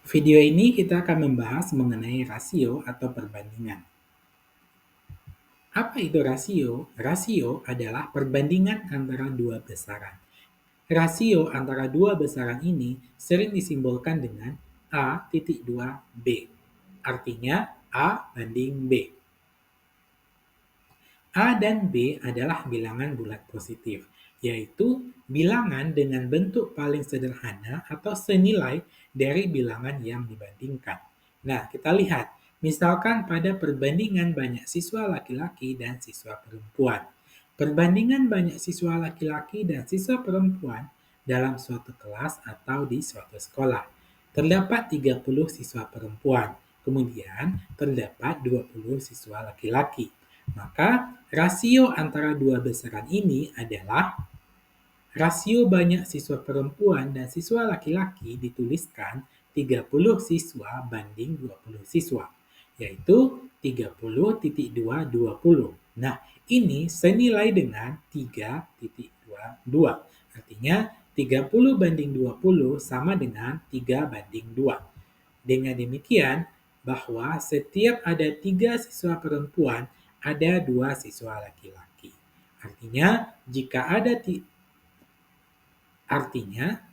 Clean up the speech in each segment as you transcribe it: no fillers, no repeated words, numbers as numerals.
Video ini kita akan membahas mengenai rasio atau perbandingan. Apa itu rasio? Rasio adalah perbandingan antara dua besaran. Rasio antara dua besaran ini sering disimbolkan dengan A,2B. Artinya A banding B. A dan B adalah bilangan bulat positif, yaitu bilangan dengan bentuk paling sederhana atau senilai dari bilangan yang dibandingkan. Nah, kita lihat, misalkan pada perbandingan banyak siswa laki-laki dan siswa perempuan. Perbandingan banyak siswa laki-laki dan siswa perempuan dalam suatu kelas atau di suatu sekolah. Terdapat 30 siswa perempuan, kemudian terdapat 20 siswa laki-laki. Maka rasio antara dua besaran ini adalah rasio banyak siswa perempuan dan siswa laki-laki dituliskan 30 siswa banding 20 siswa, yaitu 30,220. Nah, ini senilai dengan 3,22. Artinya 30 banding 20 sama dengan 3 banding 2. Dengan demikian, bahwa setiap ada 3 siswa perempuan, ada 2 siswa laki-laki.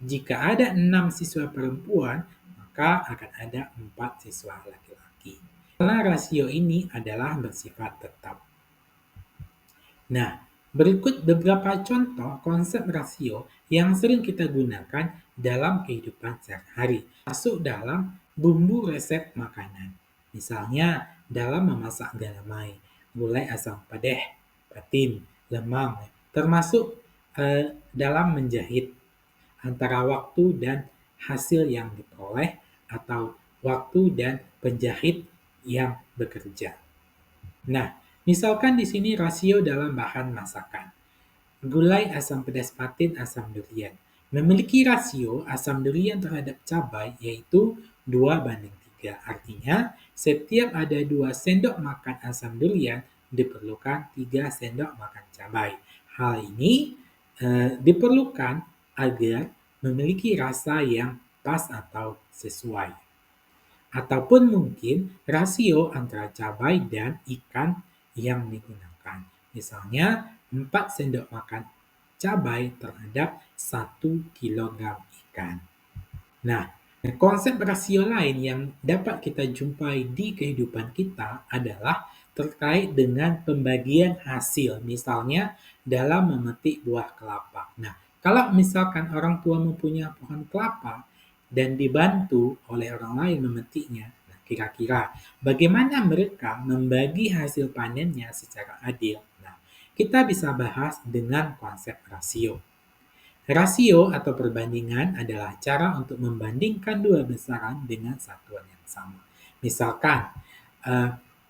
Jika ada 6 siswa perempuan, maka akan ada 4 siswa laki-laki. Karena rasio ini adalah bersifat tetap. Nah, berikut beberapa contoh konsep rasio yang sering kita gunakan dalam kehidupan sehari-hari, masuk dalam bumbu resep makanan. Misalnya, dalam memasak garamai, gulai asam padeh, patin, lemang, termasuk dalam menjahit antara waktu dan hasil yang diperoleh atau waktu dan penjahit yang bekerja. Nah, misalkan di sini rasio dalam bahan masakan. Gulai, asam pedas patin, asam durian. Memiliki rasio asam durian terhadap cabai yaitu 2:3. Artinya, setiap ada 2 sendok makan asam durian, diperlukan 3 sendok makan cabai. Hal ini diperlukan agar memiliki rasa yang pas atau sesuai. Ataupun mungkin rasio antara cabai dan ikan yang digunakan. Misalnya 4 sendok makan cabai terhadap 1 kilogram ikan. Nah, konsep rasio lain yang dapat kita jumpai di kehidupan kita adalah terkait dengan pembagian hasil. Misalnya dalam memetik buah kelapa. Nah, kalau misalkan orang tua mempunyai pohon kelapa dan dibantu oleh orang lain memetiknya, nah, kira-kira bagaimana mereka membagi hasil panennya secara adil? Nah, kita bisa bahas dengan konsep rasio. Rasio atau perbandingan adalah cara untuk membandingkan dua besaran dengan satuan yang sama. Misalkan,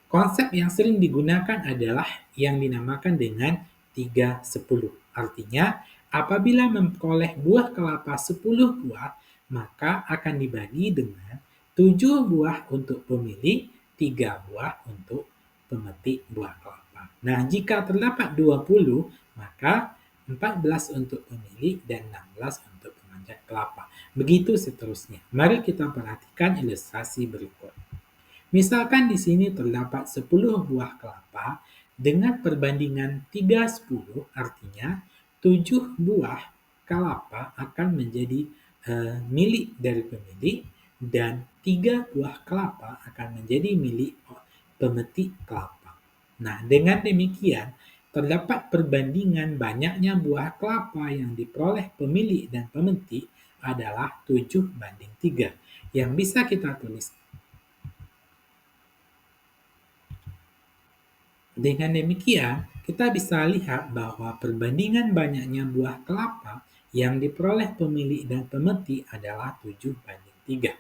konsep yang sering digunakan adalah yang dinamakan dengan 3-10. Artinya, apabila memperoleh buah kelapa 10 buah, maka akan dibagi dengan 7 buah untuk pemilik, 3 buah untuk pemetik buah kelapa. Nah, jika terdapat 20, maka 14 untuk pemilik dan 16 untuk pemanjat kelapa. Begitu seterusnya. Mari kita perhatikan ilustrasi berikut. Misalkan di sini terdapat 10 buah kelapa dengan perbandingan 3:10, artinya 7 buah kelapa akan menjadi milik dari pemilik dan 3 buah kelapa akan menjadi milik pemetik kelapa. Nah, dengan demikian, terdapat perbandingan banyaknya buah kelapa yang diperoleh pemilik dan pemetik adalah 7:3, yang bisa kita tulis. Dengan demikian, kita bisa lihat bahwa perbandingan banyaknya buah kelapa yang diperoleh pemilik dan pemetik adalah 7:3.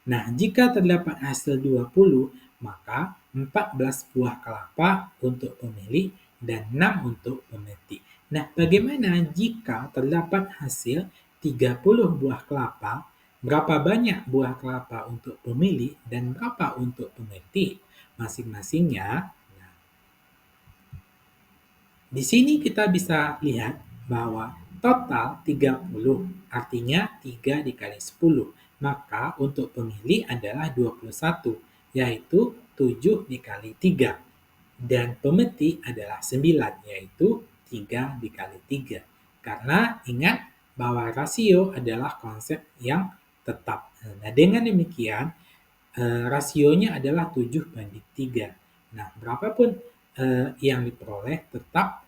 Nah, jika terdapat hasil 20, maka 14 buah kelapa untuk pemilik dan 6 untuk pemetik. Nah, bagaimana jika terdapat hasil 30 buah kelapa? Berapa banyak buah kelapa untuk pemilik dan berapa untuk pemetik masing-masingnya? Nah, di sini kita bisa lihat bahwa total 30, artinya 3 dikali 10. maka untuk pemilih adalah 21, yaitu 7 dikali 3. Dan pemeti adalah 9, yaitu 3 dikali 3. Karena ingat bahwa rasio adalah konsep yang tetap. Nah, dengan demikian, rasionya adalah 7 banding 3. Nah, berapapun yang diperoleh, tetap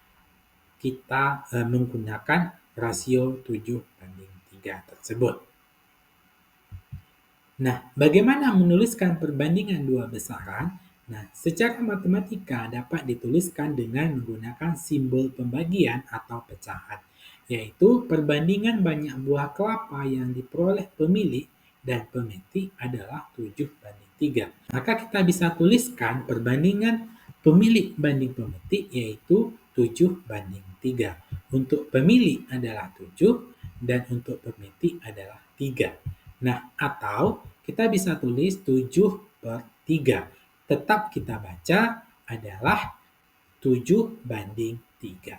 kita menggunakan rasio 7 banding 3 tersebut. Nah, bagaimana menuliskan perbandingan dua besaran? Nah, secara matematika dapat dituliskan dengan menggunakan simbol pembagian atau pecahan, yaitu perbandingan banyak buah kelapa yang diperoleh pemilik dan pemeti adalah 7 banding 3. Maka kita bisa tuliskan perbandingan pemilik banding pemeti yaitu 7 banding 3. Untuk pemilik adalah 7 dan untuk pemeti adalah 3. Nah, atau kita bisa tulis 7/3. Tetap kita baca adalah 7 banding 3.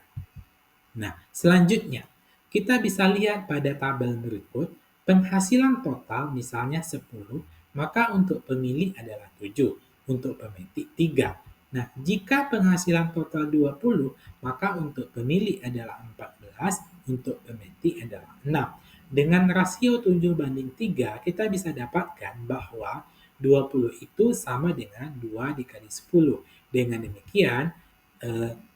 Nah, selanjutnya kita bisa lihat pada tabel berikut penghasilan total misalnya 10, maka untuk pemilik adalah 7, untuk pemeti 3. Nah, jika penghasilan total 20, maka untuk pemilik adalah 14, untuk pemeti adalah 6. Dengan rasio 7 banding 3, kita bisa dapatkan bahwa 20 itu sama dengan 2 dikali 10. Dengan demikian,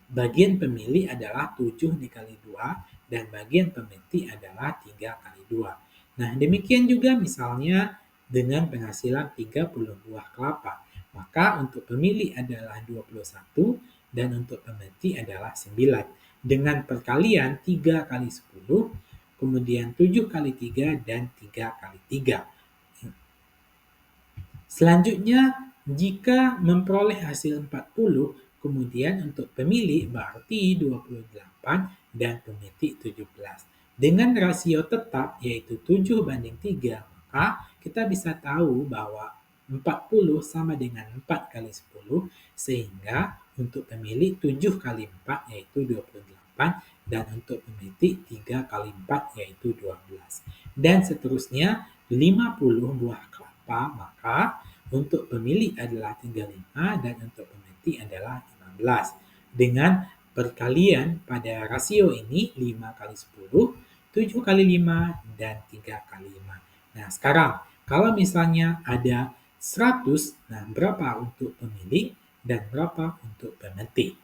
bagian pemilih adalah 7 dikali 2 dan bagian pemeti adalah 3 kali 2. Nah, demikian juga misalnya dengan penghasilan 30 buah kelapa. Maka untuk pemilih adalah 21 dan untuk pemeti adalah 9. Dengan perkalian 3 kali 10, kemudian 7 kali 3 dan 3 kali 3. Selanjutnya, jika memperoleh hasil 40, kemudian untuk pemilih berarti 28 dan pemeti 17. Dengan rasio tetap yaitu 7 banding 3, maka kita bisa tahu bahwa 40 sama dengan 4 kali 10, sehingga untuk pemilih 7 kali 4 yaitu 28, dan untuk pemeti 3 kali 4 yaitu 12. Dan seterusnya 50 buah kelapa, maka untuk pemilih adalah 35 dan untuk pemeti adalah 15. Dengan perkalian pada rasio ini 5 kali 10, 7 kali 5, dan 3 kali 5. Nah, sekarang kalau misalnya ada 100, nah berapa untuk pemilih dan berapa untuk pemeti?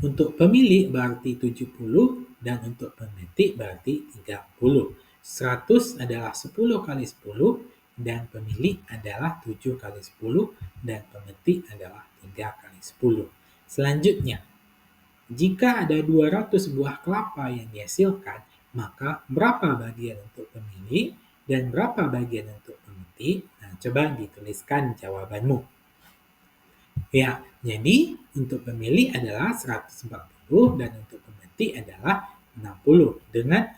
Untuk pemilih berarti 70 dan untuk pemeti berarti 30. 100 adalah 10 kali 10 dan pemilih adalah 7 kali 10 dan pemeti adalah 3 kali 10. Selanjutnya, jika ada 200 buah kelapa yang dihasilkan, maka berapa bagian untuk pemilih dan berapa bagian untuk pemeti? Nah, coba dituliskan jawabanmu. Ya, jadi untuk pemilih adalah 140 dan untuk pemeti adalah 60. Dengan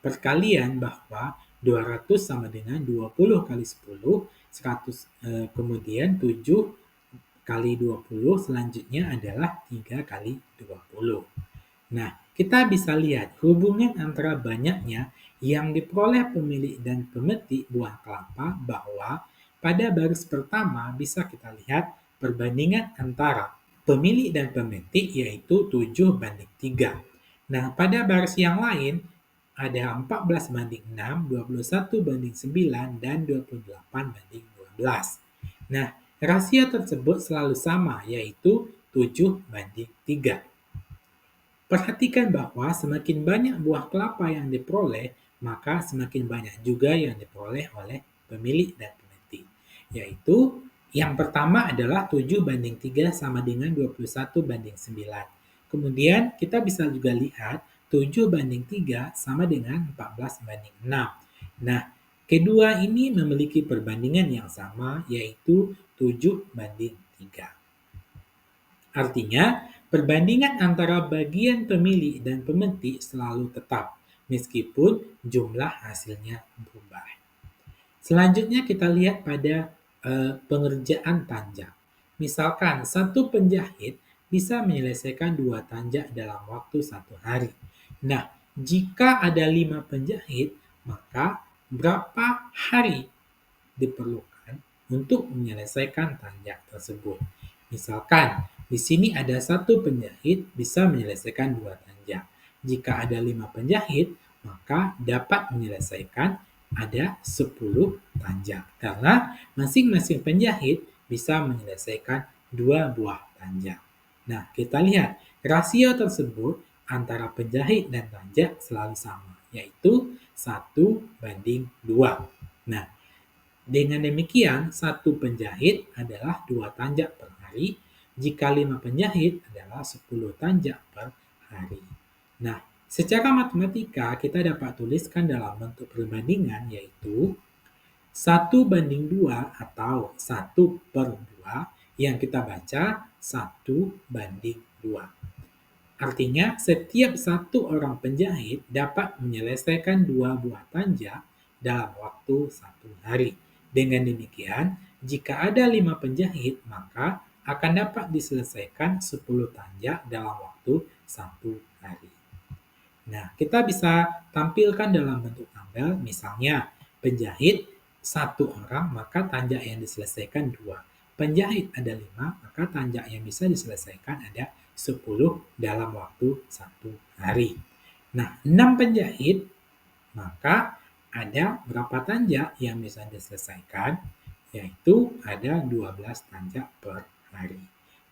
perkalian bahwa 200 sama dengan 20 kali 10, 100, kemudian 7 kali 20 selanjutnya adalah 3 kali 20. Nah, kita bisa lihat hubungan antara banyaknya yang diperoleh pemilik dan pemeti buah kelapa bahwa pada baris pertama bisa kita lihat perbandingan antara pemilik dan pemeti yaitu 7 banding 3. Nah, pada baris yang lain ada 14 banding 6, 21 banding 9, dan 28 banding 12. Nah, rasio tersebut selalu sama yaitu 7 banding 3. Perhatikan bahwa semakin banyak buah kelapa yang diperoleh, maka semakin banyak juga yang diperoleh oleh pemilik dan pemeti. Yaitu yang pertama adalah 7 banding 3 sama dengan 21 banding 9. Kemudian kita bisa juga lihat 7 banding 3 sama dengan 14 banding 6. Nah, kedua ini memiliki perbandingan yang sama yaitu 7 banding 3. Artinya, perbandingan antara bagian pemilih dan pemeti selalu tetap, meskipun jumlah hasilnya berubah. Selanjutnya kita lihat pada pengerjaan tanjak. Misalkan satu penjahit bisa menyelesaikan 2 tanjak dalam waktu 1 hari. Nah, jika ada 5 penjahit, maka berapa hari diperlukan untuk menyelesaikan tanjak tersebut. Misalkan, di sini ada satu penjahit bisa menyelesaikan 2 tanjak. Jika ada 5 penjahit, maka dapat menyelesaikan ada 10 tanjak. Karena masing-masing penjahit bisa menyelesaikan 2 buah tanjak. Nah, kita lihat rasio tersebut antara penjahit dan tanjak selalu sama, yaitu 1:2. Nah, dengan demikian, satu penjahit adalah 2 tanjak per hari, jika 5 penjahit adalah 10 tanjak per hari. Nah, secara matematika kita dapat tuliskan dalam bentuk perbandingan yaitu 1:2 atau 1/2 yang kita baca 1:2. Artinya, setiap satu orang penjahit dapat menyelesaikan 2 buah tanjak dalam waktu 1 hari. Dengan demikian, jika ada 5 penjahit, maka akan dapat diselesaikan 10 tanjak dalam waktu 1 hari. Nah, kita bisa tampilkan dalam bentuk tabel, misalnya penjahit 1 orang, maka tanjak yang diselesaikan 2. Penjahit ada 5, maka tanjak yang bisa diselesaikan ada 10 dalam waktu 1 hari. Nah, 6 penjahit, maka ada berapa tanjak yang bisa diselesaikan? Yaitu ada 12 tanjak per hari.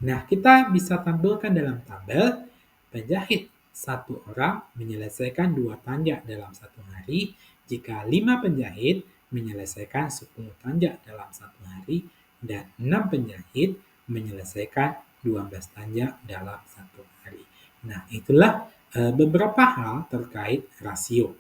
Nah, kita bisa tampilkan dalam tabel penjahit 1 orang menyelesaikan 2 tanjak dalam 1 hari, jika 5 penjahit menyelesaikan 10 tanjak dalam 1 hari, dan 6 penjahit menyelesaikan 12 tanjak dalam 1 hari. Nah, itulah beberapa hal terkait rasio.